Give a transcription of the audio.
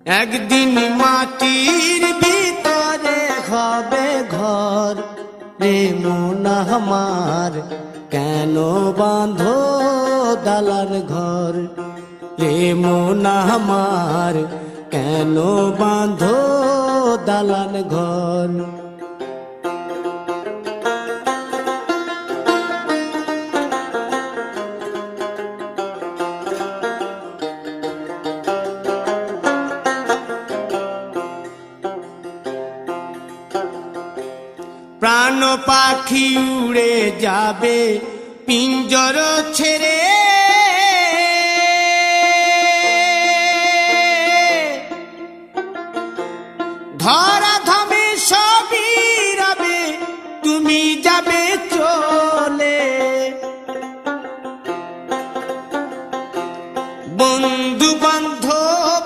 একদিন মাটির ভিতরে হবে ঘর রে মন আমার, কেন বাঁধো দালান ঘর রে মন আমার, কেন বাঁধো দালান ঘর। প্রাণ পাখি উড়ে যাবে পিঞ্জর ছেড়ে,